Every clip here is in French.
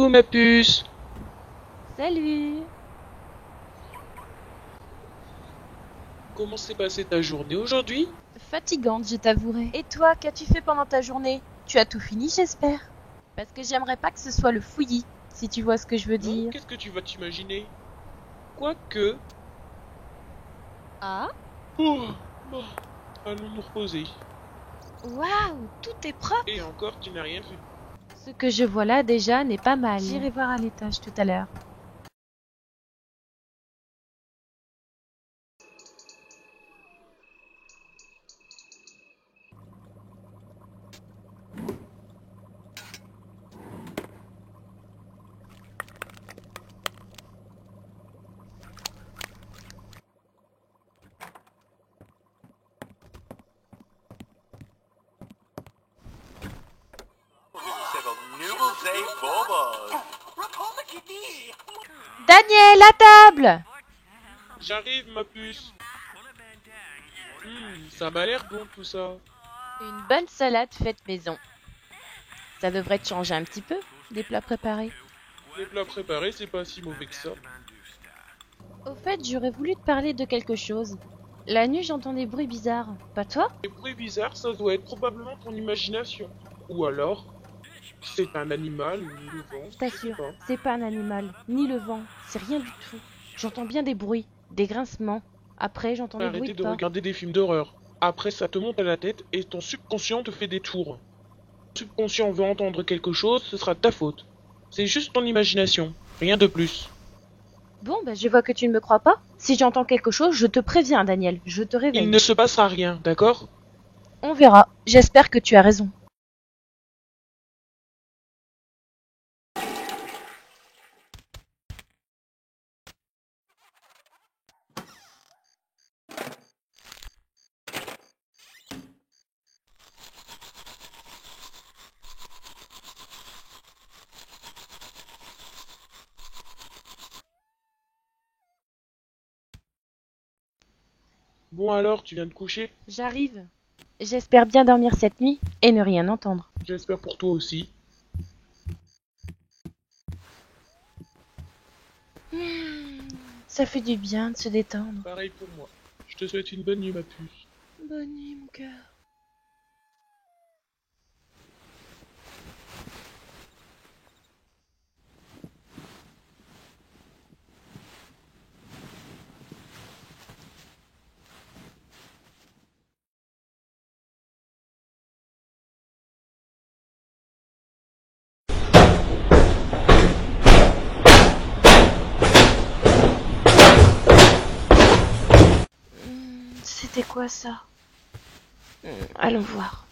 Coucou ma puce. Salut. Comment s'est passée ta journée aujourd'hui? Fatigante, je t'avouerai. Et toi, qu'as-tu fait pendant ta journée? Tu as tout fini, j'espère? Parce que j'aimerais pas que ce soit le fouillis, si tu vois ce que je veux Non, dire. qu'est-ce que tu vas t'imaginer? Quoique... Ah? Oh, bon, allons nous reposer. Waouh, tout est propre. Et encore, tu n'as rien vu. Ce que je vois là déjà n'est pas mal. J'irai voir à l'étage tout à l'heure. Daniel, à table! J'arrive ma puce. Ça m'a l'air bon tout ça. Une bonne salade faite maison. Ça devrait te changer un petit peu, des plats préparés. Les plats préparés, c'est pas si mauvais que ça. Au fait, j'aurais voulu te parler de quelque chose. La nuit, j'entends des bruits bizarres. Pas toi? Les bruits bizarres, ça doit être probablement ton imagination. Ou alors, c'est un animal ou le vent. Je t'assure, c'est pas un animal, ni le vent, c'est rien du tout. J'entends bien des bruits, des grincements. Après, j'entends des bruits Arrêtez de de pas. regarder des films d'horreur. Après, ça te monte à la tête et ton subconscient te fait des tours. Ton subconscient veut entendre quelque chose, ce sera ta faute. C'est juste ton imagination, rien de plus. Bon, je vois que tu ne me crois pas. Si j'entends quelque chose, je te préviens, Daniel. Je te réveille. Il ne se passera rien, d'accord? On verra. J'espère que tu as raison. Bon alors, tu viens de coucher? J'arrive. J'espère bien dormir cette nuit et ne rien entendre. J'espère pour toi aussi. Ça fait du bien de se détendre. Pareil pour moi. Je te souhaite une bonne nuit ma puce. Bonne nuit, mon cœur. C'était quoi ça? Allons voir.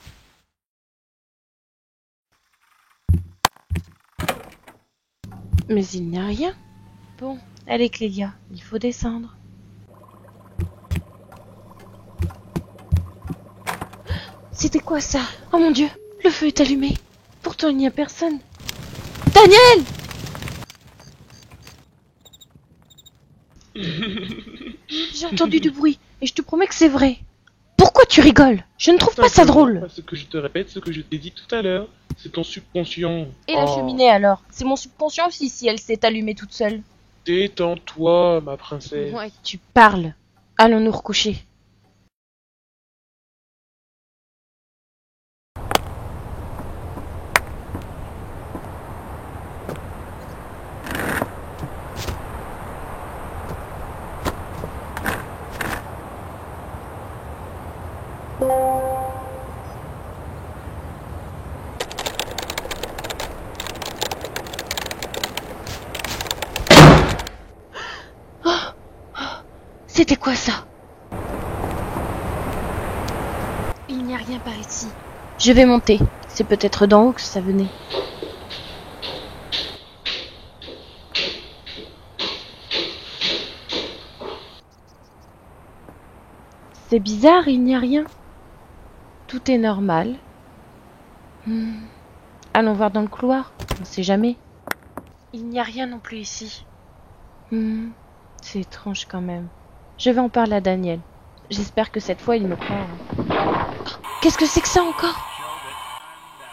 Mais il n'y a rien. Bon, allez Clélia, il faut descendre. C'était quoi ça? Oh mon Dieu, le feu est allumé. Pourtant il n'y a personne. Daniel! J'ai entendu du bruit et je te promets que c'est vrai. Pourquoi tu rigoles? Je ne trouve pas ça drôle. Ce que je te répète, ce que je t'ai dit tout à l'heure, c'est ton subconscient. Et la cheminée alors? C'est mon subconscient aussi si elle s'est allumée toute seule. Détends-toi, ma princesse. Ouais, tu parles. Allons nous recoucher. C'était quoi ça? Il n'y a rien par ici. Je vais monter. C'est peut-être d'en haut que ça venait. C'est bizarre, il n'y a rien. Tout est normal. Allons voir dans le couloir. On ne sait jamais. Il n'y a rien non plus ici. C'est étrange quand même. Je vais en parler à Daniel. J'espère que cette fois il me croira. Qu'est-ce que c'est que ça encore?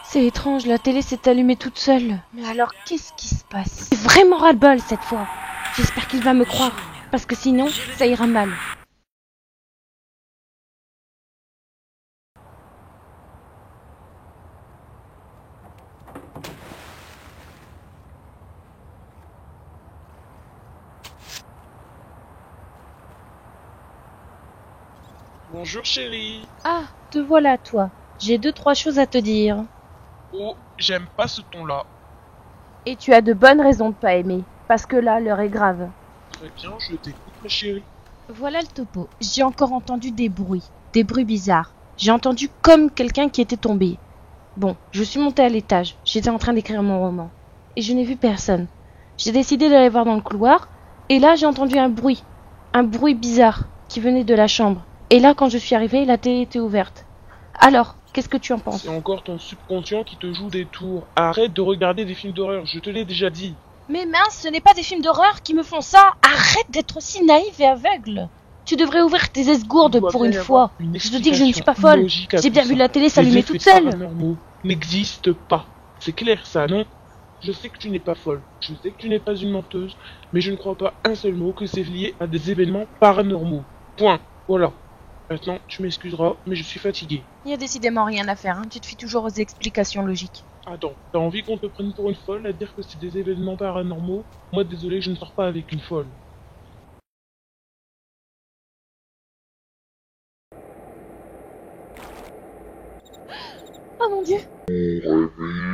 C'est étrange, la télé s'est allumée toute seule. Mais alors qu'est-ce qui se passe. J'ai vraiment ras-le-bol cette fois. J'espère qu'il va me croire, parce que sinon, ça ira mal. Bonjour chérie. Ah, te voilà toi. J'ai 2-3 choses à te dire. Oh, j'aime pas ce ton-là. Et tu as de bonnes raisons de pas aimer, parce que là, l'heure est grave. Très bien, je t'écoute ma chérie. Voilà le topo. J'ai encore entendu des bruits bizarres. J'ai entendu comme quelqu'un qui était tombé. Bon, je suis montée à l'étage. J'étais en train d'écrire mon roman. Et je n'ai vu personne. J'ai décidé d'aller voir dans le couloir. Et là, j'ai entendu un bruit bizarre, qui venait de la chambre. Et là, quand je suis arrivée, la télé était ouverte. Alors, qu'est-ce que tu en penses? C'est encore ton subconscient qui te joue des tours. Arrête de regarder des films d'horreur, je te l'ai déjà dit. Mais mince, ce n'est pas des films d'horreur qui me font ça. Arrête d'être aussi naïf et aveugle. Tu devrais ouvrir tes esgourdes pour une fois. Je te dis que je ne suis pas folle. J'ai bien vu la télé s'allumer toute seule. Les effets paranormaux n'existent pas. C'est clair ça, non? Je sais que tu n'es pas folle, je sais que tu n'es pas une menteuse, mais je ne crois pas un seul mot que c'est lié à des événements paranormaux. Point. Voilà. Maintenant, tu m'excuseras, mais je suis fatigué. Il n'y a décidément rien à faire, hein. Tu te fies toujours aux explications logiques. Attends, t'as envie qu'on te prenne pour une folle à dire que c'est des événements paranormaux? Moi, désolé, je ne sors pas avec une folle. Oh mon dieu! Mon réveil